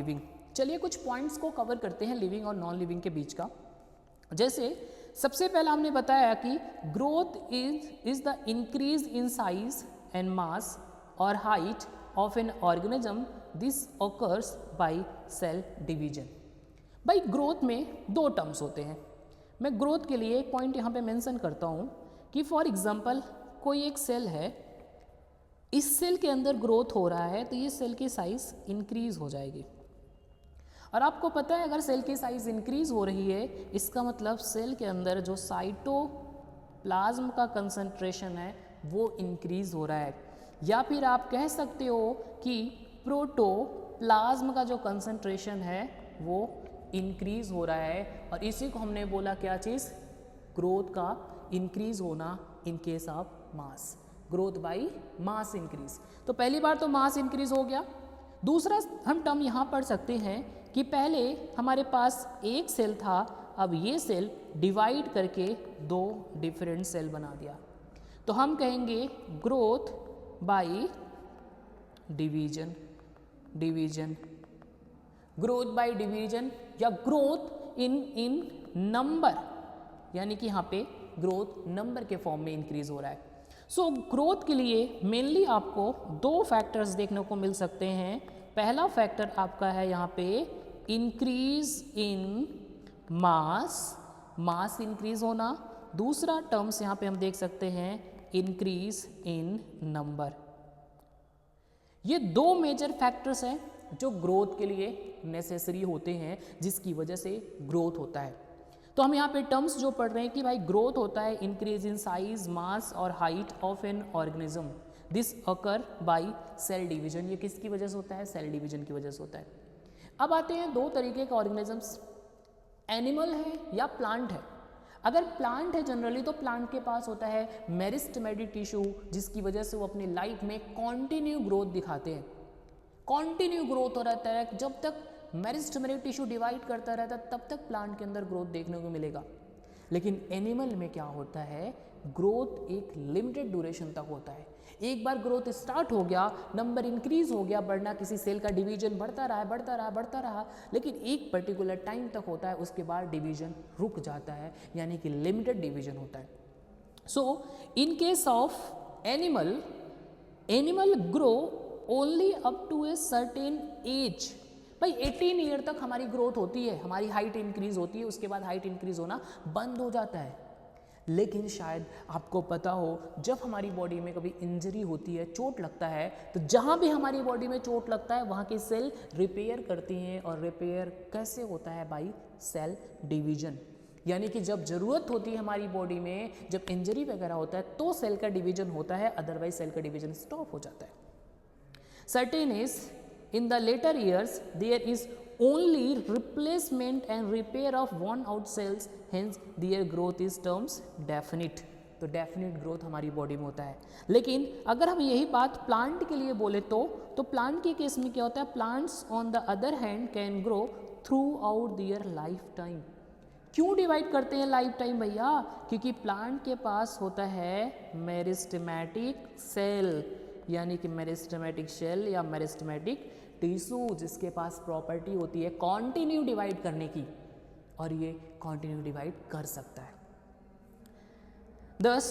Living. चलिए कुछ points को कवर करते हैं लिविंग और नॉन लिविंग के बीच का। जैसे सबसे पहला हमने बताया कि growth is the increase in size and mass और height of an organism, this occurs by cell division. भाई ग्रोथ में दो टर्म्स होते हैं। मैं ग्रोथ के लिए एक पॉइंट यहाँ पे मेंशन करता हूँ कि फॉर एग्जांपल कोई एक सेल है, इस सेल के अंदर ग्रोथ हो रहा है तो ये सेल की साइज इंक्रीज हो जाएगी। और आपको पता है अगर सेल की साइज इंक्रीज हो रही है इसका मतलब सेल के अंदर जो साइटोप्लाज्म का कंसंट्रेशन है वो इंक्रीज हो रहा है, या फिर आप कह सकते हो कि प्रोटोप्लाज्म का जो कंसंट्रेशन है वो इंक्रीज हो रहा है। और इसी को हमने बोला क्या चीज़, ग्रोथ का इंक्रीज होना इन case of mass, growth by mass increase. तो पहली बार तो मास इंक्रीज हो गया। दूसरा हम टर्म यहाँ पढ़ सकते हैं कि पहले हमारे पास एक सेल था, अब ये सेल डिवाइड करके दो डिफरेंट सेल बना दिया, तो हम कहेंगे growth by division, division, growth by division या ग्रोथ इन नंबर, यानी कि यहाँ पे ग्रोथ नंबर के फॉर्म में इंक्रीज हो रहा है। सो ग्रोथ के लिए मेनली आपको दो फैक्टर्स देखने को मिल सकते हैं। पहला फैक्टर आपका है यहाँ पे increase in mass, mass increase होना। दूसरा टर्म्स यहाँ पे हम देख सकते हैं इंक्रीज इन नंबर। ये दो मेजर फैक्टर्स हैं जो ग्रोथ के लिए नेसेसरी होते हैं, जिसकी वजह से ग्रोथ होता है। तो हम यहाँ पे टर्म्स जो पढ़ रहे हैं कि भाई ग्रोथ होता है इंक्रीज इन साइज, मास और height of an organism, this occur by cell division. ये किसकी वजह से होता है, सेल डिवीजन की वजह से होता है। अब आते हैं दो तरीके के ऑर्गेनिजम्स, एनिमल है या प्लांट है। अगर प्लांट है जनरली तो प्लांट के पास होता है मेरिस्टेमेटिक टिश्यू, जिसकी वजह से वो अपनी लाइफ में कॉन्टिन्यू ग्रोथ दिखाते हैं। कॉन्टिन्यू ग्रोथ हो रहता है, जब तक मेरिस्टेमेटिक टिश्यू डिवाइड करता रहता है तब तक प्लांट के अंदर ग्रोथ देखने को मिलेगा। लेकिन एनिमल में क्या होता है, ग्रोथ एक लिमिटेड ड्यूरेशन तक होता है। एक बार ग्रोथ स्टार्ट हो गया, नंबर इंक्रीज हो गया, बढ़ना, किसी सेल का डिवीजन बढ़ता रहा, बढ़ता रहा, बढ़ता रहा, लेकिन एक पर्टिकुलर टाइम तक होता है, उसके बाद डिवीजन रुक जाता है, यानी कि लिमिटेड डिवीजन होता है। So in case of animal, animal grow only up to a certain age. भाई 18 ईयर तक हमारी ग्रोथ होती है, हमारी हाइट इंक्रीज होती है, उसके बाद हाइट इंक्रीज होना बंद हो जाता है। लेकिन शायद आपको पता हो, जब हमारी बॉडी में कभी इंजरी होती है, चोट लगता है, तो जहाँ भी हमारी बॉडी में चोट लगता है वहाँ की सेल रिपेयर करती हैं। और रिपेयर कैसे होता है, बाय सेल डिवीजन। यानी कि जब ज़रूरत होती है हमारी बॉडी में, जब इंजरी वगैरह होता है तो सेल का डिवीजन होता है, अदरवाइज सेल का डिवीजन स्टॉप हो जाता है। Certain is in the later years there is only replacement and repair of worn out cells, hence their growth is terms definite। तो डेफिनेट ग्रोथ हमारी बॉडी में होता है। लेकिन अगर हम यही बात प्लांट के लिए बोले तो प्लांट के केस में क्या होता है, plants on the other hand can grow through out their life time. क्यों डिवाइड करते हैं लाइफ टाइम भैया, क्योंकि प्लांट के पास होता है मेरिस्टेमेटिक सेल, यानी कि मेरिस्टेमेटिक सेल या मेरिस्टेमेटिक टिश्यू, जिसके पास प्रॉपर्टी होती है कॉन्टिन्यू डिवाइड करने की, और ये कॉन्टिन्यू डिवाइड कर सकता है। Thus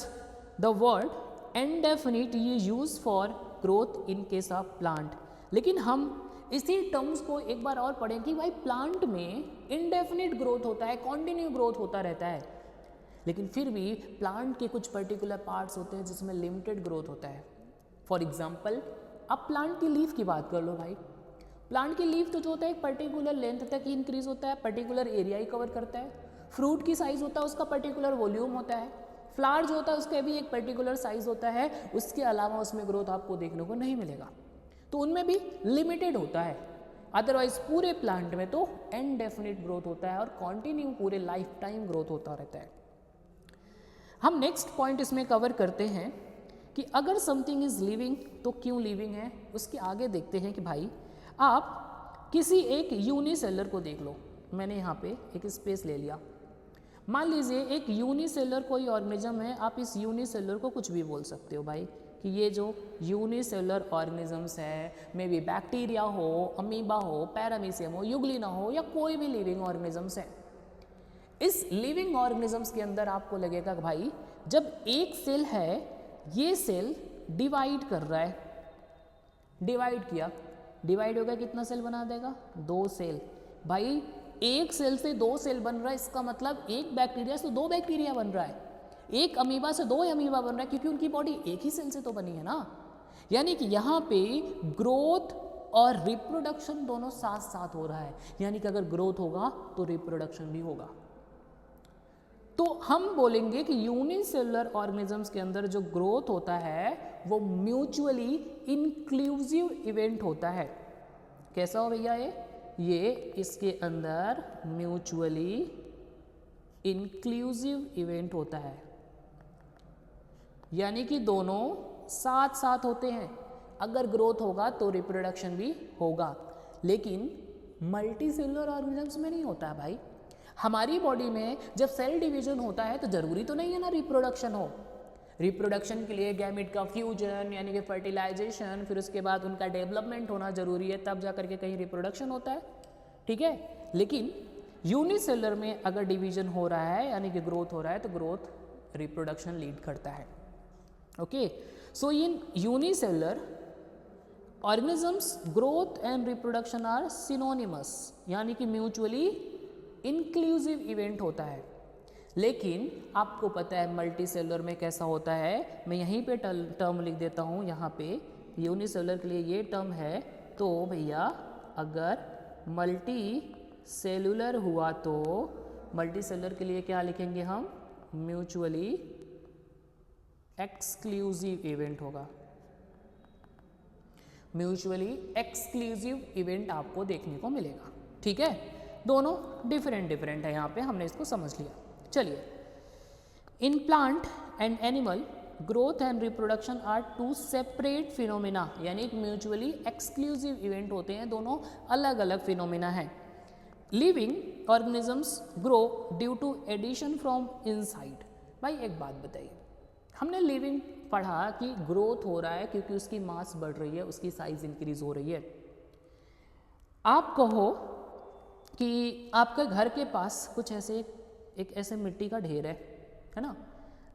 the word indefinite ये use for growth in case of plant. लेकिन हम इसी टर्म्स को एक बार और पढ़ें कि भाई प्लांट में इनडेफिनिट ग्रोथ होता है, कॉन्टिन्यू ग्रोथ होता रहता है, लेकिन फिर भी प्लांट के कुछ पर्टिकुलर पार्ट्स होते हैं जिसमें लिमिटेड ग्रोथ होता है। फॉर एग्जाम्पल अब प्लांट की लीफ की बात कर लो भाई, प्लांट की लीफ तो जो होता है एक पर्टिकुलर लेंथ तक ही इंक्रीज होता है, पर्टिकुलर एरिया ही कवर करता है। फ्रूट की साइज होता है, उसका पर्टिकुलर वॉल्यूम होता है। फ्लावर जो होता है उसका भी एक पर्टिकुलर साइज होता है, उसके अलावा उसमें ग्रोथ आपको देखने को नहीं मिलेगा, तो उनमें भी लिमिटेड होता है। अदरवाइज पूरे प्लांट में तो इनडेफिनिट ग्रोथ होता है और कॉन्टिन्यू पूरे लाइफ टाइम ग्रोथ होता रहता है। हम नेक्स्ट पॉइंट इसमें कवर करते हैं कि अगर समथिंग इज लिविंग तो क्यों लिविंग है। उसके आगे देखते हैं कि भाई आप किसी एक यूनिसेलर को देख लो, मैंने यहाँ पे एक स्पेस ले लिया, मान लीजिए एक यूनिसेलर कोई ऑर्गेनिज्म है, आप इस यूनिसेलर को कुछ भी बोल सकते हो भाई, कि ये जो यूनिसेलुलर ऑर्गेनिजम्स है, मे बी बैक्टीरिया हो, अमीबा हो, पैरामीशियम हो, यूग्लिना हो या कोई भी लिविंग ऑर्गेनिजम्स है, इस लिविंग ऑर्गेनिजम्स के अंदर आपको लगेगा कि भाई जब एक सेल है, ये सेल डिवाइड कर रहा है, डिवाइड किया, डिवाइड हो गया, कितना सेल बना देगा? 2 सेल। भाई एक सेल से 2 सेल बन रहा है, इसका मतलब एक बैक्टीरिया से 2 बैक्टीरिया बन रहा है, एक अमीबा से 2 अमीबा बन रहा है, क्योंकि उनकी बॉडी एक ही सेल से तो बनी है ना। यानी कि यहाँ पे ग्रोथ और रिप्रोडक्शन दोनों साथ साथ हो रहा है, यानी कि अगर ग्रोथ होगा तो रिप्रोडक्शन भी होगा। तो हम बोलेंगे कि यूनिसेलुलर ऑर्गेनिजम्स के अंदर जो ग्रोथ होता है वो म्यूचुअली इंक्लूसिव इवेंट होता है। कैसा हो भैया ये इसके अंदर म्यूचुअली इंक्लूसिव इवेंट होता है, यानी कि दोनों साथ साथ होते हैं। अगर ग्रोथ होगा तो रिप्रोडक्शन भी होगा, लेकिन मल्टीसेलुलर ऑर्गेनिजम्स में नहीं होता है भाई। हमारी बॉडी में जब सेल डिवीजन होता है तो जरूरी तो नहीं है ना रिप्रोडक्शन हो। रिप्रोडक्शन के लिए गैमेट का फ्यूजन यानी कि फर्टिलाइजेशन, फिर उसके बाद उनका डेवलपमेंट होना जरूरी है, तब जा करके कहीं रिप्रोडक्शन होता है, ठीक है। लेकिन यूनिसेलुलर में अगर डिवीजन हो रहा है यानी कि ग्रोथ हो रहा है तो ग्रोथ रिप्रोडक्शन लीड करता है। Okay, so in unicellular organisms growth and reproduction are synonymous, यानी कि म्यूचुअली इंक्लूसिव इवेंट होता है। लेकिन आपको पता है मल्टी सेलुलर में कैसा होता है, मैं यहीं पे टर्म लिख देता हूँ, यहाँ पे यूनिसेलुलर के लिए ये टर्म है। तो भैया अगर मल्टी सेलुलर हुआ तो मल्टी सेलुलर के लिए क्या लिखेंगे हम? म्यूचुअली एक्सक्लूसिव इवेंट होगा। म्यूचुअली एक्सक्लूसिव इवेंट आपको देखने को मिलेगा, ठीक है। दोनों डिफरेंट है, यहाँ पे हमने इसको समझ लिया। चलिए, in plant and animal growth and reproduction are 2 separate phenomena, यानी एक म्यूचुअली एक्सक्लूसिव इवेंट होते हैं, दोनों अलग अलग फिनोमिना हैं। Living organisms grow due to addition from inside. भाई एक बात बताइए, हमने लिविंग पढ़ा कि ग्रोथ हो रहा है क्योंकि उसकी मास बढ़ रही है, उसकी साइज इंक्रीज हो रही है। आप कहो कि आपके घर के पास कुछ ऐसे एक ऐसे मिट्टी का ढेर है ना,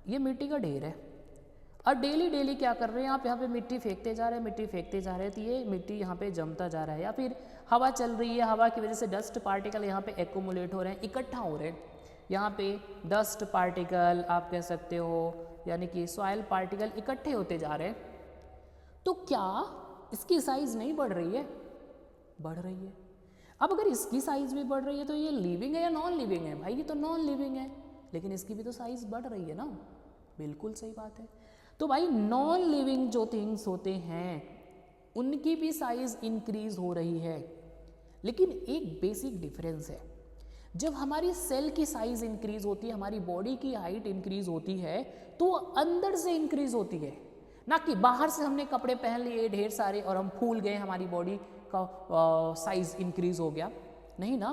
ये मिट्टी का ढेर है, और डेली क्या कर रहे हैं आप? यहाँ पे मिट्टी फेंकते जा रहे हैं, मिट्टी फेंकते जा रहे हैं, तो ये मिट्टी यहाँ पे जमता जा रहा है, या फिर हवा चल रही है, हवा की वजह से डस्ट पार्टिकल यहाँ पे एक्यूमुलेट हो रहे हैं, इकट्ठा हो रहे हैं। यहाँ पे डस्ट पार्टिकल आप कह सकते हो, यानी कि सॉइल पार्टिकल इकट्ठे होते जा रहे हैं। तो क्या इसकी साइज नहीं बढ़ रही है? बढ़ रही है। अब अगर इसकी साइज भी बढ़ रही है तो ये लिविंग है या नॉन लिविंग है? भाई ये तो नॉन लिविंग है, लेकिन इसकी भी तो साइज बढ़ रही है ना। बिल्कुल सही बात है। तो भाई नॉन लिविंग जो थिंग्स होते हैं उनकी भी साइज इंक्रीज हो रही है, लेकिन एक बेसिक डिफरेंस है। जब हमारी सेल की साइज इंक्रीज होती है, हमारी बॉडी की हाइट इंक्रीज होती है, तो अंदर से इंक्रीज होती है, ना कि बाहर से हमने कपड़े पहन लिए ढेर सारे और हम फूल गए, हमारी बॉडी का साइज इंक्रीज हो गया। नहीं ना,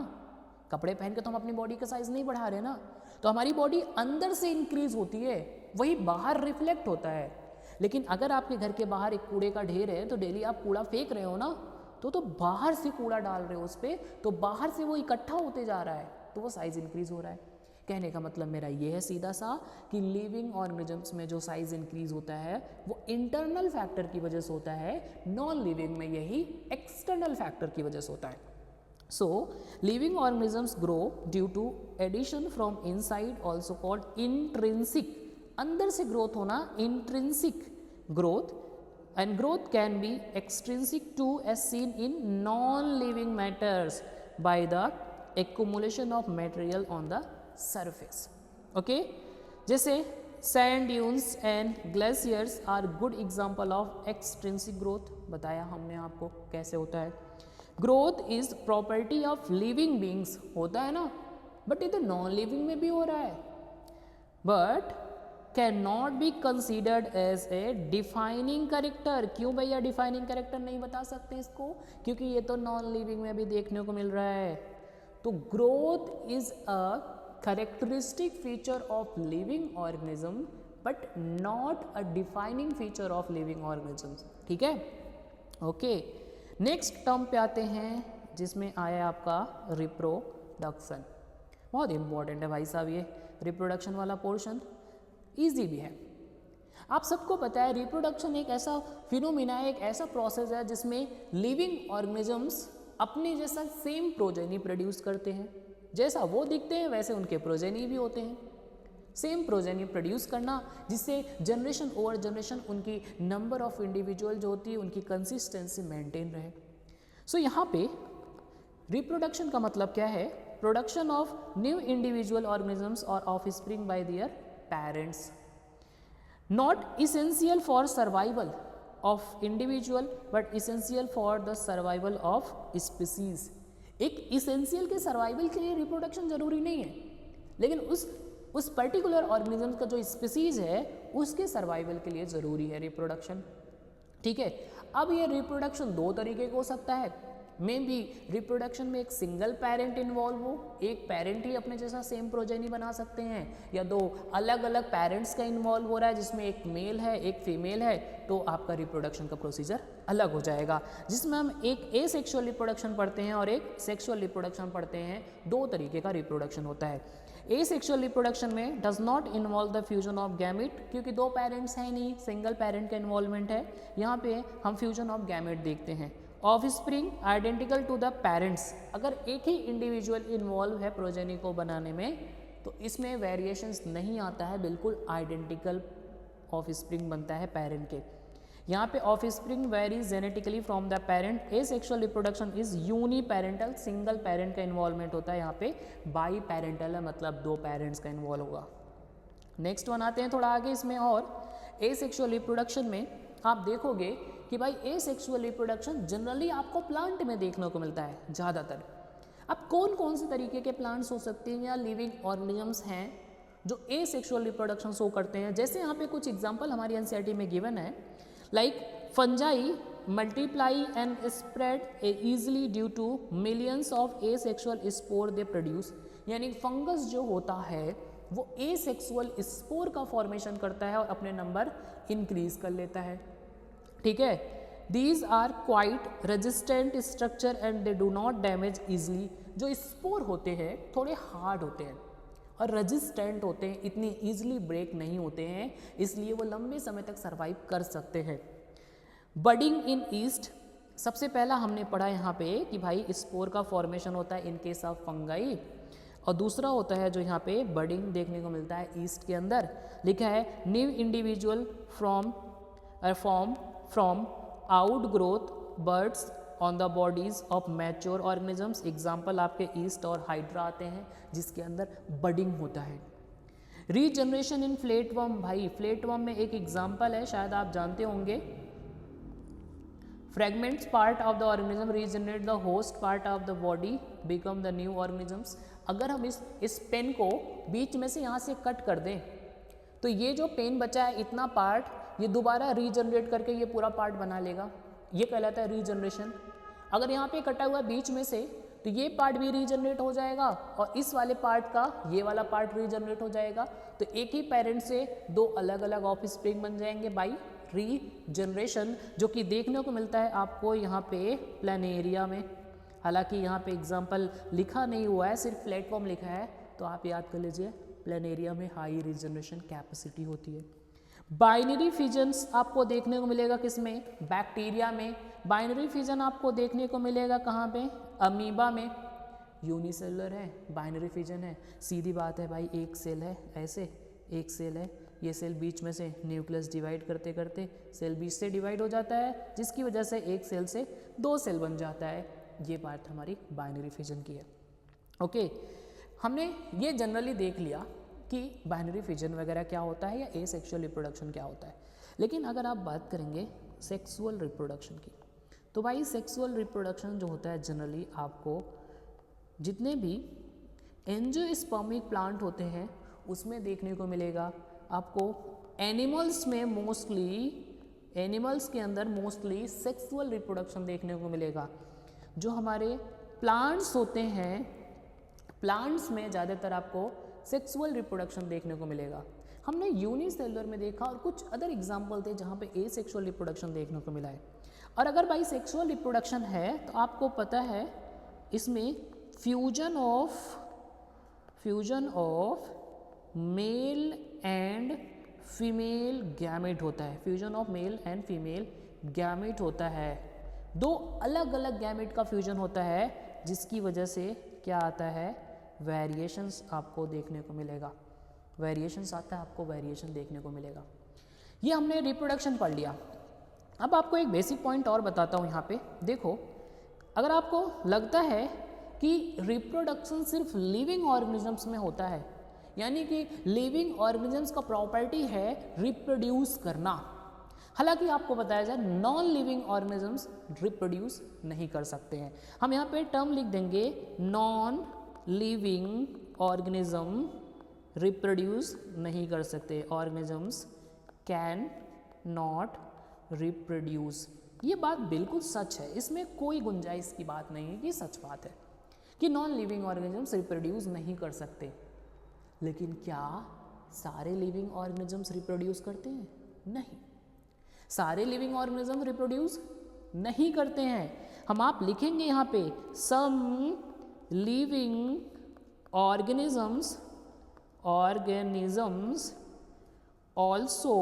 कपड़े पहन के तो हम अपनी बॉडी का साइज नहीं बढ़ा रहे ना। तो हमारी बॉडी अंदर से इंक्रीज होती है, वही बाहर रिफ्लेक्ट होता है। लेकिन अगर आपके घर के बाहर एक कूड़े का ढेर है, तो डेली आप कूड़ा फेंक रहे हो ना, तो बाहर से कूड़ा डाल रहे हो उस पर, तो बाहर से वो इकट्ठा होते जा रहा है, तो वो साइज इंक्रीज हो रहा है। कहने का मतलब मेरा ये है सीधा सा कि लिविंग ऑर्गेनिजम्स में जो साइज इंक्रीज होता है वो इंटरनल फैक्टर की वजह से होता है, नॉन लिविंग में यही एक्सटर्नल फैक्टर की वजह से होता है। So living organisms grow due to addition from inside, also called intrinsic. अंदर से ग्रोथ होना intrinsic growth, and growth can be extrinsic too, as seen in non-living matters by the accumulation of material on the surface. Okay, जैसे sand dunes and glaciers are good example of extrinsic growth। बताया हमने आपको कैसे होता है। growth is property of living beings, होता है ना, बट ये तो नॉन लिविंग में भी हो रहा है, but can not be considered as a defining character. क्यों भैया डिफाइनिंग कैरेक्टर नहीं बता सकते इसको? क्योंकि ये तो नॉन लिविंग में भी देखने को मिल रहा है। तो growth is a characteristic feature of living organism but not a defining feature of living organisms. ठीक है, ओके। नेक्स्ट टर्म पे आते हैं जिसमें आया आपका रिप्रोडक्शन। बहुत इंपॉर्टेंट है भाई साहब ये रिप्रोडक्शन वाला पोर्शन, ईजी भी है। आप सबको पता है रिप्रोडक्शन एक ऐसा फिनोमिना है, एक ऐसा प्रोसेस है जिसमें लिविंग ऑर्गेनिजम्स अपने जैसा सेम प्रोजेनी प्रोड्यूस करते हैं। जैसा वो दिखते हैं वैसे उनके प्रोजेनी भी होते हैं। सेम प्रोजेनी प्रोड्यूस करना जिससे जनरेशन ओवर जनरेशन उनकी नंबर ऑफ इंडिविजुअल जो होती है उनकी कंसिस्टेंसी मेंटेन रहे। सो यहाँ पे रिप्रोडक्शन का मतलब क्या है? Production of new individual organisms और offspring by their parents, not essential for survival of individual but essential for the survival of species. एक इसेंशियल के सर्वाइवल के लिए रिप्रोडक्शन जरूरी नहीं है, लेकिन उस पर्टिकुलर ऑर्गेनिज्म का जो स्पीसीज है उसके सर्वाइवल के लिए ज़रूरी है रिप्रोडक्शन। ठीक है, अब ये रिप्रोडक्शन दो तरीके का हो सकता है। मे बी रिप्रोडक्शन में एक सिंगल पेरेंट इन्वॉल्व हो, एक पेरेंट ही अपने जैसा सेम प्रोजेनी बना सकते हैं, या दो अलग अलग पेरेंट्स का इन्वॉल्व हो रहा है जिसमें एक मेल है एक फीमेल है, तो आपका रिप्रोडक्शन का प्रोसीजर अलग हो जाएगा। जिसमें हम एक एसेक्सुअल रिप्रोडक्शन पढ़ते हैं और एक सेक्सुअल रिप्रोडक्शन पढ़ते हैं। दो तरीके का रिप्रोडक्शन होता है। एसेक्सुअल रिप्रोडक्शन में does not involve the fusion of gamete, क्योंकि दो पेरेंट्स हैं नहीं, सिंगल पेरेंट का इन्वॉल्वमेंट है। यहाँ पे हम फ्यूजन ऑफ गैमेट देखते हैं। Offspring identical to the parents, अगर एक ही इंडिविजुअल इन्वॉल्व है प्रोजेनी को बनाने में तो इसमें वेरिएशंस नहीं आता है, बिल्कुल आइडेंटिकल ऑफ स्प्रिंग बनता है पेरेंट के। यहाँ पे offspring varies genetically from the parent. Asexual reproduction is uniparental, single parent का इन्वॉल्वमेंट होता है। यहाँ पे बाई पेरेंटल है, मतलब दो पेरेंट्स का इन्वॉल्व होगा। नेक्स्ट वन आते हैं थोड़ा आगे इसमें, और एसेक्सुअल रिप्रोडक्शन में आप देखोगे कि भाई एसेक्सुअल रिप्रोडक्शन जनरली आपको प्लांट में देखने को मिलता है ज़्यादातर। अब कौन कौन से तरीके के प्लांट्स हो सकते हैं या लिविंग ऑर्गेनिजम्स हैं जो एसेक्सुअल रिप्रोडक्शन शो करते हैं? जैसे यहाँ पे कुछ एग्जांपल हमारी एनसीईआरटी में गिवन है, like fungi multiply and spread easily due to millions of asexual spore they produce. यानी फंगस जो होता है वो एसेक्सुअल स्पोर का फॉर्मेशन करता है और अपने नंबर इंक्रीज कर लेता है। ठीक है, these are quite resistant structure and they do not damage easily. जो स्पोर होते हैं थोड़े हार्ड होते हैं और रेजिस्टेंट होते हैं, इतनी ईजिली ब्रेक नहीं होते हैं, इसलिए वो लंबे समय तक सर्वाइव कर सकते हैं। बडिंग इन ईस्ट, सबसे पहला हमने पढ़ा यहाँ पे कि भाई स्पोर का फॉर्मेशन होता है इन केस ऑफ फंगाई, और दूसरा होता है जो यहाँ पे बडिंग देखने को मिलता है ईस्ट के अंदर। लिखा है new individual from outgrowth birds on the bodies of mature organisms. Example आपके ईस्ट और हाइड्रा आते हैं जिसके अंदर बडिंग होता है। रीजनरेशन इन फ्लेटवर्म, भाई फ्लेटवर्म में एक एग्जाम्पल है, शायद आप जानते होंगे। Fragments part of the organism regenerate the host part of the body become the new organisms. अगर हम इस पेन को बीच में से यहाँ से कट कर दें तो ये जो पेन बचा है इतना पार्ट ये दोबारा रीजनरेट करके ये पूरा पार्ट बना लेगा, ये कहलाता है रीजनरेशन। अगर यहाँ पे कटा हुआ बीच में से तो ये पार्ट भी रीजनरेट हो जाएगा और इस वाले पार्ट का ये वाला पार्ट रीजनरेट हो जाएगा। तो एक ही पेरेंट से दो अलग अलग ऑफ स्प्रिंग बन जाएंगे बाई रीजनरेशन, जो कि देखने को मिलता है आपको यहाँ पे प्लेनेरिया में। हालांकि यहाँ पे एग्जाम्पल लिखा नहीं हुआ है, सिर्फ प्लेटफॉर्म लिखा है, तो आप याद कर लीजिए प्लेनेरिया में हाई रीजनरेशन कैपेसिटी होती है। बाइनरी फिजन्स आपको देखने को मिलेगा किसमें? बैक्टीरिया में। बाइनरी फिजन आपको देखने को मिलेगा कहाँ पे? अमीबा में। यूनिसेलुलर है, बाइनरी फिजन है, सीधी बात है भाई, एक सेल है, ऐसे एक सेल है, ये सेल बीच में से न्यूक्लियस डिवाइड करते करते सेल बीच से डिवाइड हो जाता है, जिसकी वजह से एक सेल से दो सेल बन जाता है। ये बात हमारी बाइनरी फिजन की है। ओके, हमने ये जनरली देख लिया कि बाइनरी फिजन वगैरह क्या होता है या एसेक्सुअल रिप्रोडक्शन क्या होता है। लेकिन अगर आप बात करेंगे सेक्सुअल रिप्रोडक्शन की, तो भाई सेक्सुअल रिप्रोडक्शन जो होता है जनरली आपको जितने भी एंजियोस्पर्मिक प्लांट होते हैं उसमें देखने को मिलेगा। आपको एनिमल्स में एनिमल्स के अंदर मोस्टली सेक्सुअल रिप्रोडक्शन देखने को मिलेगा। जो हमारे प्लांट्स होते हैं, प्लांट्स में ज़्यादातर आपको सेक्सुअल रिप्रोडक्शन देखने को मिलेगा। हमने यूनिसेलुलर में देखा और कुछ अदर एग्जाम्पल थे जहाँ पे एसेक्सुअल रिप्रोडक्शन देखने को मिला है। और अगर बाई सेक्सुअल रिप्रोडक्शन है तो आपको पता है इसमें fusion of male and female gamete होता है। Fusion of male and female gamete होता है। दो अलग अलग गैमेट का फ्यूजन होता है जिसकी वजह से क्या आता है, वेरिएशंस आपको देखने को मिलेगा। वेरिएशंस आता है, आपको वेरिएशन देखने को मिलेगा। ये हमने रिप्रोडक्शन पढ़ लिया। अब आपको एक बेसिक पॉइंट और बताता हूँ यहाँ पे। देखो, अगर आपको लगता है कि रिप्रोडक्शन सिर्फ लिविंग ऑर्गेनिजम्स में होता है, यानी कि लिविंग ऑर्गेनिजम्स का प्रॉपर्टी है रिप्रोड्यूस करना, हालांकि आपको बताया जाए नॉन लिविंग ऑर्गेनिजम्स रिप्रोड्यूस नहीं कर सकते हैं। हम यहाँ पे टर्म लिख देंगे, नॉन लिविंग ऑर्गेनिज्म रिप्रोड्यूस नहीं कर सकते। Organisms can not reproduce. ये बात बिल्कुल सच है, इसमें कोई गुंजाइश की बात नहीं है, ये सच बात है कि नॉन लिविंग ऑर्गेनिजम्स रिप्रोड्यूस नहीं कर सकते। लेकिन क्या सारे लिविंग ऑर्गेनिजम्स रिप्रोड्यूस करते हैं? नहीं, सारे लिविंग ऑर्गेनिज्म रिप्रोड्यूस नहीं करते हैं। हम आप लिखेंगे यहाँ पे some living organisms also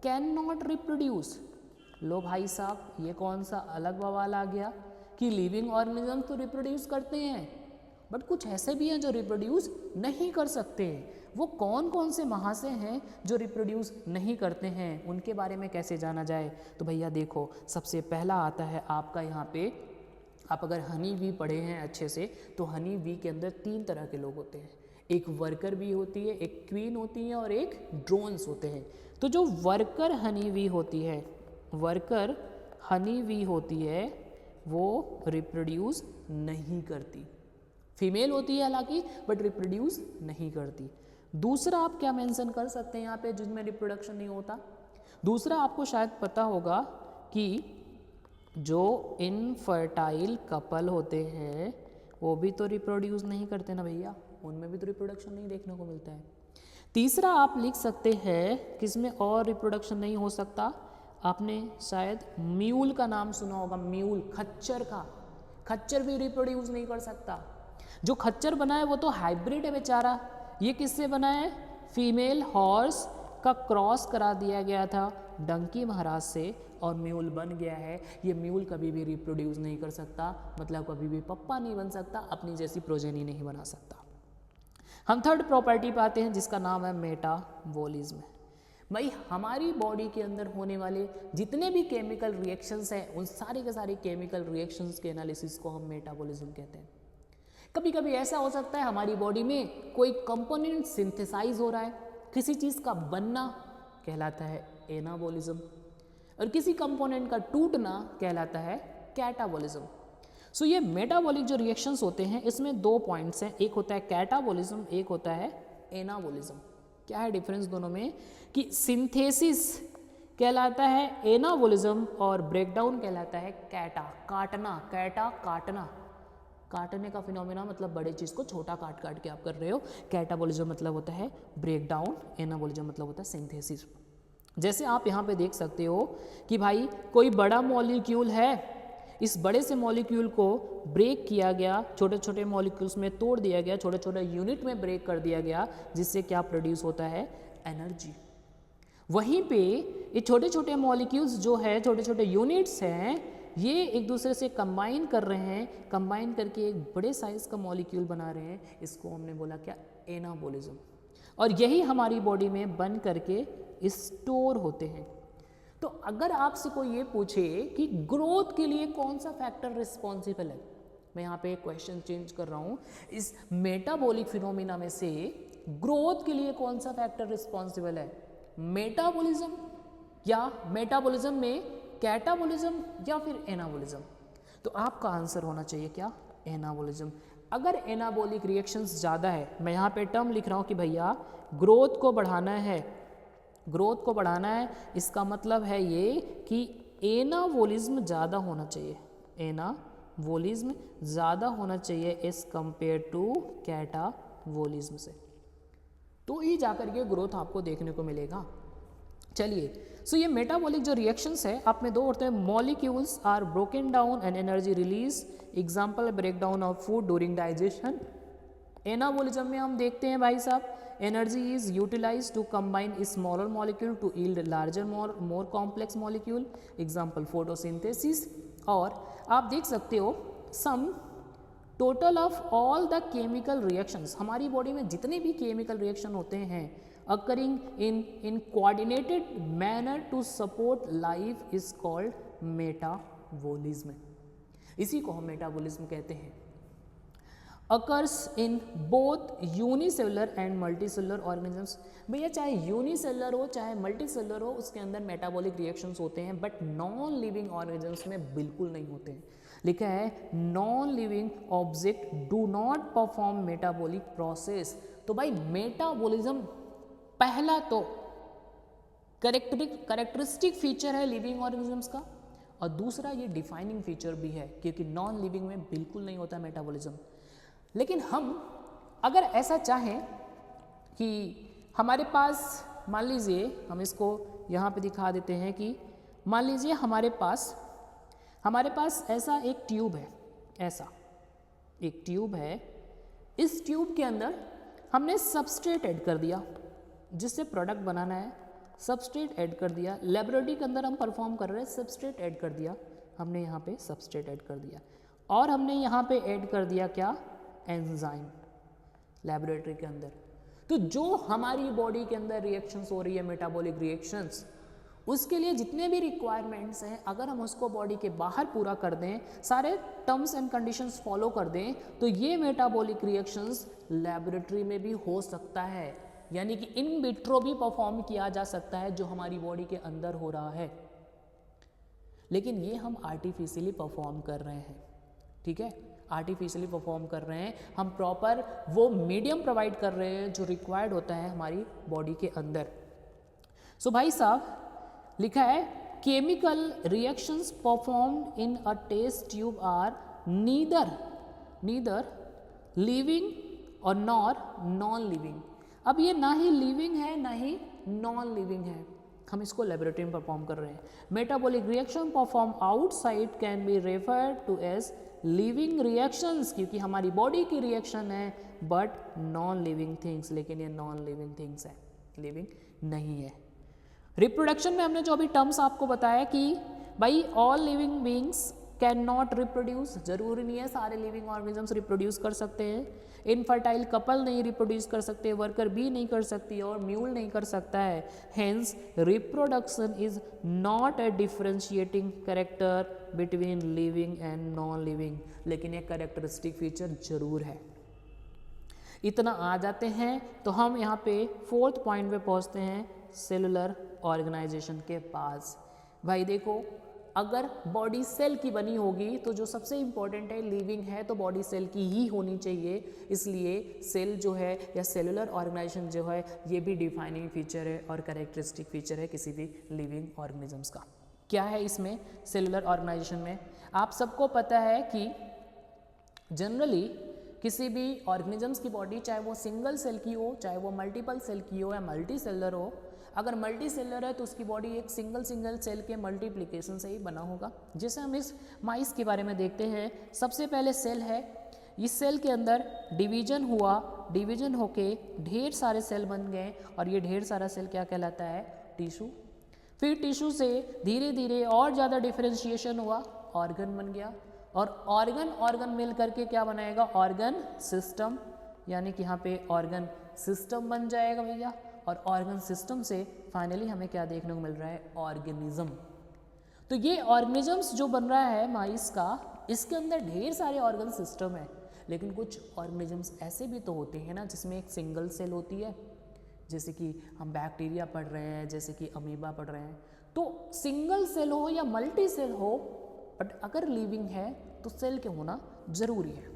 can not reproduce. लो भाई साहब, ये कौन सा अलग बवाल आ गया कि लिविंग ऑर्गेनिज्म तो रिप्रोड्यूस करते हैं बट कुछ ऐसे भी हैं जो रिप्रोड्यूस नहीं कर सकते। वो कौन कौन से महाशय हैं जो रिप्रोड्यूस नहीं करते हैं, उनके बारे में कैसे जाना जाए? तो भैया देखो, सबसे पहला आता है आपका यहाँ पे, आप अगर हनी बी पढ़े हैं अच्छे से तो हनी बी के अंदर 3 तरह के लोग होते हैं। एक वर्कर बी होती है, एक क्वीन होती है और एक ड्रोन्स होते हैं। तो जो वर्कर हनी बी होती है, वर्कर हनी बी होती है, वो रिप्रोड्यूस नहीं करती। फीमेल होती है हालांकि बट रिप्रोड्यूस नहीं करती। दूसरा आप क्या मेंशन कर सकते हैं यहाँ पे जिसमें रिप्रोडक्शन नहीं होता? दूसरा आपको शायद पता होगा कि जो इनफर्टाइल कपल होते हैं वो भी तो रिप्रोड्यूस नहीं करते ना भैया, उनमें भी तो रिप्रोडक्शन नहीं देखने को मिलता है। तीसरा आप लिख सकते हैं किसमें और रिप्रोडक्शन नहीं हो सकता? आपने शायद म्यूल का नाम सुना होगा, म्यूल, खच्चर का। खच्चर भी रिप्रोड्यूस नहीं कर सकता। जो खच्चर बना है वो तो हाइब्रिड है बेचारा। ये किससे बना है? फीमेल हॉर्स का क्रॉस करा दिया गया था डंकी महाराज से और म्यूल बन गया है। ये म्यूल कभी भी रिप्रोड्यूस नहीं कर सकता, मतलब कभी भी पप्पा नहीं बन सकता, अपनी जैसी प्रोजेनी नहीं बना सकता। हम थर्ड प्रॉपर्टी पाते हैं जिसका नाम है मेटाबॉलिज्म। भाई हमारी बॉडी के अंदर होने वाले जितने भी केमिकल रिएक्शंस हैं उन सारे के सारे केमिकल रिएक्शंस के एनालिसिस को हम मेटाबॉलिज्म कहते हैं। कभी कभी ऐसा हो सकता है हमारी बॉडी में कोई कंपोनेंट सिंथेसाइज हो रहा है, किसी चीज़ का बनना कहलाता है एनाबॉलिज्म और किसी कंपोनेंट का टूटना कहलाता है कैटाबॉलिज्म। सो ये मेटाबॉलिक जो रिएक्शंस होते हैं इसमें 2 पॉइंट्स हैं, एक होता है कैटाबॉलिज्म, एक होता है एनाबॉलिज्म। क्या है डिफरेंस दोनों में? कि सिंथेसिस कहलाता है एनाबॉलिज्म और ब्रेकडाउन कहलाता है कैटा, काटना। कैटा काटना, काटने का फिनोमेना मतलब बड़े चीज़ को छोटा काट काट के आप कर रहे हो। कैटाबॉलिज्म मतलब होता है ब्रेकडाउन, एनाबॉलिज्म मतलब होता है सिंथेसिस। जैसे आप यहाँ पे देख सकते हो कि भाई कोई बड़ा मॉलिक्यूल है, इस बड़े से मॉलिक्यूल को ब्रेक किया गया, छोटे छोटे मॉलिक्यूल्स में तोड़ दिया गया, छोटे छोटे यूनिट में ब्रेक कर दिया गया, जिससे क्या प्रोड्यूस होता है? एनर्जी। वहीं पे ये छोटे छोटे मॉलिक्यूल्स जो है, छोटे छोटे यूनिट्स हैं, ये एक दूसरे से कंबाइन कर रहे हैं, कंबाइन करके एक बड़े साइज का मॉलिक्यूल बना रहे हैं। इसको हमने बोला क्या? एनाबॉलिज्म। और यही हमारी बॉडी में बन करके स्टोर होते हैं। तो अगर आपसे कोई ये पूछे कि ग्रोथ के लिए कौन सा फैक्टर रिस्पॉन्सिबल है, मैं यहाँ पे एक क्वेश्चन चेंज कर रहा हूँ, इस मेटाबॉलिक फिनोमिना में से ग्रोथ के लिए कौन सा फैक्टर रिस्पॉन्सिबल है? मेटाबॉलिज्म या मेटाबॉलिज्म में कैटाबॉलिज्म या फिर एनाबॉलिज्म? तो आपका आंसर होना चाहिए क्या? एनाबॉलिज्म। अगर एनाबॉलिक रिएक्शंस ज़्यादा है, मैं यहाँ पे टर्म लिख रहा हूँ कि भैया ग्रोथ को बढ़ाना है, ग्रोथ को बढ़ाना है, इसका मतलब है ये कि एनाबॉलिज्म ज़्यादा होना चाहिए, एनाबॉलिज्म ज़्यादा होना चाहिए एज कंपेयर टू कैटाबॉलिज्म से। तो ही जाकर के ग्रोथ आपको देखने को मिलेगा। चलिए, सो ये मेटाबॉलिक जो रिएक्शंस है आप में दो होते हैं, molecules are broken down and energy release, example break down of food during digestion. Anabolism में हम देखते हैं भाई साहब, energy is utilize to combine smaller molecule to yield larger more complex molecule, example photosynthesis. और आप देख सकते हो sum total of all the chemical reactions, हमारी बॉडी में जितने भी केमिकल रिएक्शन होते हैं occurring in coordinated manner to support life is called metabolism। इसी को हम मेटाबॉलिज्म कहते हैं। occurs in both unicellular and multicellular organisms। भैया चाहे यूनिसेलर हो चाहे मल्टीसेलर हो उसके अंदर मेटाबॉलिक रिएक्शंस होते हैं, बट नॉन लिविंग ऑर्गेनिजम्स में बिल्कुल नहीं होते हैं। लिखा है non living object do not perform metabolic process. तो भाई मेटाबॉलिज्म पहला तो करेक्टरिस्टिक फीचर है लिविंग ऑर्गेनिजम्स का, और दूसरा ये डिफाइनिंग फीचर भी है क्योंकि नॉन लिविंग में बिल्कुल नहीं होता मेटाबॉलिज्म। लेकिन हम अगर ऐसा चाहें कि हमारे पास, मान लीजिए हम इसको यहाँ पे दिखा देते हैं कि मान लीजिए हमारे पास ऐसा एक ट्यूब है, ऐसा एक ट्यूब है, इस ट्यूब के अंदर हमने सबस्ट्रेट ऐड कर दिया जिससे प्रोडक्ट बनाना है, सबस्ट्रेट ऐड कर दिया। लेबोरेटरी के अंदर हम परफॉर्म कर रहे हैं, सबस्ट्रेट ऐड कर दिया, हमने यहाँ पे सबस्ट्रेट ऐड कर दिया, और हमने यहाँ पे ऐड कर दिया क्या, एंजाइम लेबोरेटरी के अंदर। तो जो हमारी बॉडी के अंदर रिएक्शंस हो रही है मेटाबॉलिक रिएक्शंस, उसके लिए जितने भी रिक्वायरमेंट्स हैं अगर हम उसको बॉडी के बाहर पूरा कर दें, सारे टर्म्स एंड कंडीशंस फॉलो कर दें, तो ये मेटाबॉलिक रिएक्शंस लेबोरेटरी में भी हो सकता है, यानी कि इन विट्रो भी परफॉर्म किया जा सकता है जो हमारी बॉडी के अंदर हो रहा है। लेकिन ये हम आर्टिफिशियली परफॉर्म कर रहे हैं, ठीक है, आर्टिफिशियली परफॉर्म कर रहे हैं, हम प्रॉपर वो मीडियम प्रोवाइड कर रहे हैं जो रिक्वायर्ड होता है हमारी बॉडी के अंदर। सो भाई साहब लिखा है chemical reactions performed in a test tube are neither living or non living. अब ये ना ही लिविंग है ना ही नॉन लिविंग है, हम इसको लेबोरेटरी में परफॉर्म कर रहे हैं। Metabolic reaction perform outside can be referred to as living reactions, क्योंकि हमारी बॉडी की रिएक्शन है बट नॉन लिविंग थिंग्स, लेकिन ये नॉन लिविंग थिंग्स है, लिविंग नहीं है। रिप्रोडक्शन में हमने जो अभी टर्म्स आपको बताया कि भाई all living beings can not reproduce, जरूरी नहीं है सारे लिविंग ऑर्गेनिजम्स रिप्रोड्यूस कर सकते हैं। इनफर्टाइल कपल नहीं रिप्रोड्यूस कर सकते, वर्कर बी नहीं कर सकती और म्यूल नहीं कर सकता है। Hence reproduction is not a differentiating character between living and non living, लेकिन एक कैरेक्टरिस्टिक फीचर जरूर है। इतना आ जाते हैं तो हम यहाँ पे 4th पॉइंट पे पहुँचते हैं, सेलुलर ऑर्गेनाइजेशन के पास। भाई देखो, अगर बॉडी सेल की बनी होगी तो जो सबसे इम्पॉर्टेंट है लिविंग है तो बॉडी सेल की ही होनी चाहिए, इसलिए सेल जो है या सेलुलर ऑर्गेनाइजेशन जो है ये भी डिफाइनिंग फीचर है और कैरेक्टरिस्टिक फीचर है किसी भी लिविंग ऑर्गेनिजम्स का। क्या है इसमें सेलुलर ऑर्गेनाइजेशन में, आप सबको पता है कि जनरली किसी भी ऑर्गेनिजम्स की बॉडी चाहे वो सिंगल सेल की हो चाहे वो मल्टीपल सेल की हो या मल्टी सेलर हो, अगर मल्टी सेलर है तो उसकी बॉडी एक सिंगल सेल के मल्टीप्लिकेशन से ही बना होगा। जैसे हम इस माइस के बारे में देखते हैं, सबसे पहले सेल है, इस सेल के अंदर डिवीजन हुआ, डिवीजन होके ढेर सारे सेल बन गए और ये ढेर सारा सेल क्या कहलाता है, टिश्यू। फिर टिश्यू से धीरे धीरे और ज़्यादा डिफरेंशिएशन हुआ, ऑर्गन बन गया, और ऑर्गन मिल करके क्या बनाएगा, ऑर्गन सिस्टम, यानी कि यहाँ पे ऑर्गन सिस्टम बन जाएगा भैया, और ऑर्गन सिस्टम से फाइनली हमें क्या देखने को मिल रहा है, ऑर्गेनिज्म। तो ये ऑर्गेनिजम्स जो बन रहा है माइस का, इसके अंदर ढेर सारे ऑर्गन सिस्टम है, लेकिन कुछ ऑर्गेनिजम्स ऐसे भी तो होते हैं ना जिसमें एक सिंगल सेल होती है, जैसे कि हम बैक्टीरिया पढ़ रहे हैं, जैसे कि अमीबा पढ़ रहे हैं। तो सिंगल सेल हो या मल्टी सेल हो, बट अगर लिविंग है तो सेल के होना जरूरी है।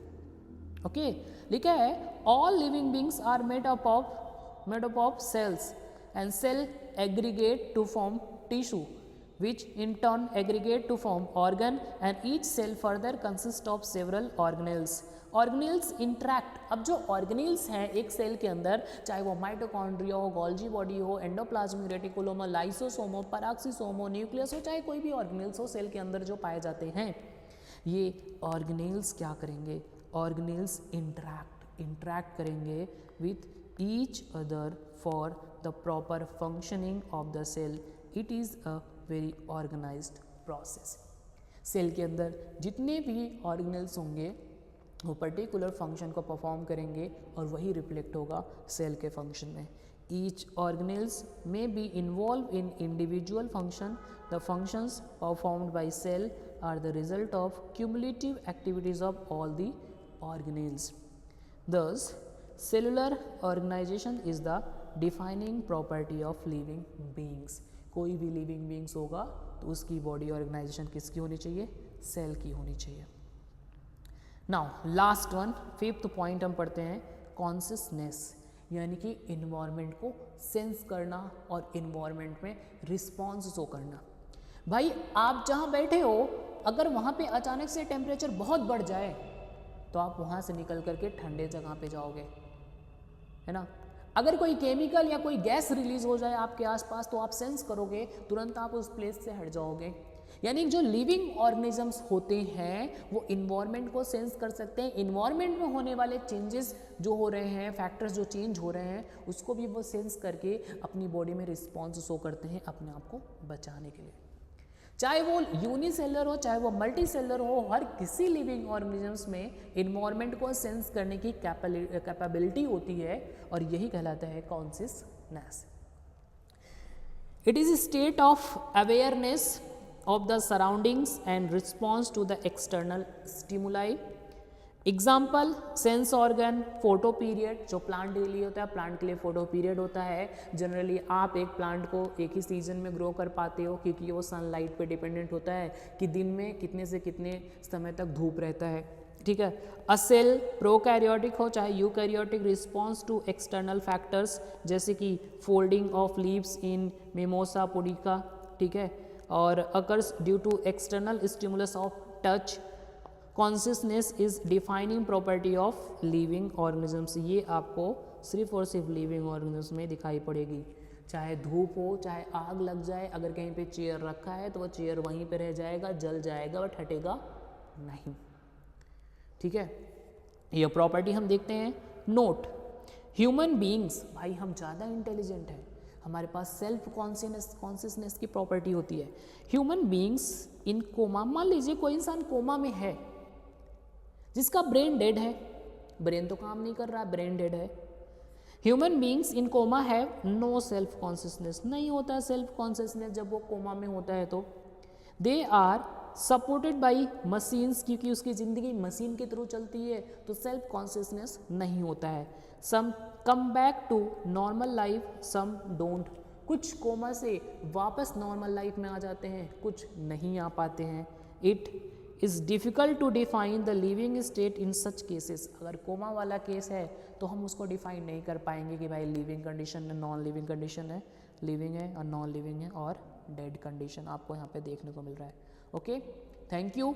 ओके, लिखा है all living beings are made up of cells and cell aggregate to form tissue. which in turn aggregate to form organ and each cell further consists of several organelles. Organelles interact, अब जो organelles हैं एक cell के अंदर, चाहे वो mitochondria हो, Golgi body हो, एंडोप्लाज्मिक रेटिकुलम हो, लाइसोसोम हो, पैराक्सीसोम हो, न्यूक्लियस हो, चाहे कोई भी ऑर्गेनेल्स हो सेल के अंदर जो पाए जाते हैं, ये ऑर्गेनेल्स क्या करेंगे, ऑर्गेनेल्स इंट्रैक्ट करेंगे with each other for the proper functioning of the cell. It is a very organized process. Cell के अंदर जितने भी ऑर्गेनेल्स होंगे वो पर्टिकुलर फंक्शन को परफॉर्म करेंगे और वही रिफ्लेक्ट होगा सेल के फंक्शन में. ईच ऑर्गेनेल्स में be involve in individual function. The functions performed by cell are the result of cumulative activities of all the organelles. Thus, cellular organization is the defining property of living beings. कोई भी living beings होगा तो उसकी body organisation किसकी होनी चाहिए, cell की होनी चाहिए. Now last one, fifth point हम पढ़ते हैं कॉन्शियसनेस, यानी कि इन्वायरमेंट को सेंस करना और इन्वायरमेंट में रिस्पॉन्स शो करना. भाई आप जहाँ बैठे हो अगर वहाँ पे अचानक से टेम्परेचर बहुत बढ़ जाए तो आप वहाँ से निकल करके ठंडे जगह पे जाओगे, है ना. अगर कोई केमिकल या कोई गैस रिलीज हो जाए आपके आसपास तो आप सेंस करोगे, तुरंत आप उस प्लेस से हट जाओगे. यानी जो लिविंग ऑर्गेनिजम्स होते हैं वो इन्वायरमेंट को सेंस कर सकते हैं. इन्वायरमेंट में होने वाले चेंजेस जो हो रहे हैं, फैक्टर्स जो चेंज हो रहे हैं, उसको भी वो सेंस करके अपनी बॉडी में रिस्पॉन्स शो करते हैं अपने आप को बचाने के लिए. चाहे वो यूनिसेलर हो चाहे वो मल्टी सेलर हो, हर किसी लिविंग ऑर्गेनिजम्स में इन्वायरमेंट को सेंस करने की कैपेबिलिटी होती है और यही कहलाता है consciousness. It is state of awareness of the surroundings and response to the external stimuli. Example sense organ, photo period, जो प्लांट के लिए होता है, प्लांट के लिए फोटो पीरियड होता है. जनरली आप एक प्लांट को एक ही सीजन में ग्रो कर पाते हो क्योंकि वो सनलाइट पे डिपेंडेंट होता है कि दिन में कितने से कितने समय तक धूप रहता है, ठीक है. अ सेल प्रोकैरियोटिक हो चाहे eukaryotic, response to external factors जैसे कि folding of leaves in mimosa pudica, ठीक है, और occurs due to external stimulus of touch. Consciousness is defining property of living organisms. ये आपको सिर्फ और सिर्फ लिविंग ऑर्गेनिज्म में दिखाई पड़ेगी. चाहे धूप हो चाहे आग लग जाए, अगर कहीं पे चेयर रखा है तो वो चेयर वहीं पे रह जाएगा, जल जाएगा बट हटेगा नहीं, ठीक है. ये प्रॉपर्टी हम देखते हैं. नोट, ह्यूमन बींग्स, भाई हम ज़्यादा इंटेलिजेंट हैं, हमारे पास सेल्फ कॉन्शियसनेस की प्रॉपर्टी होती है. ह्यूमन बींग्स इन कोमा, मान लीजिए कोई इंसान कोमा में है जिसका ब्रेन डेड है, ब्रेन तो काम नहीं कर रहा, ब्रेन डेड है. Human beings in coma have no self consciousness, नहीं होता सेल्फ कॉन्शियसनेस जब वो कोमा में होता है. तो they are supported by machines, क्योंकि उसकी ज़िंदगी मशीन के थ्रू चलती है तो सेल्फ कॉन्शियसनेस नहीं होता है. Some come back to normal life, some don't. कुछ कोमा से वापस नॉर्मल लाइफ में आ जाते हैं, कुछ नहीं आ पाते हैं. It is difficult to define the living state in such cases. अगर कोमा वाला केस है तो हम उसको डिफाइन नहीं कर पाएंगे कि भाई लिविंग कंडीशन है, नॉन लिविंग कंडीशन है, लिविंग है और नॉन लिविंग है और डेड कंडीशन आपको यहाँ पे देखने को मिल रहा है. Okay, thank you.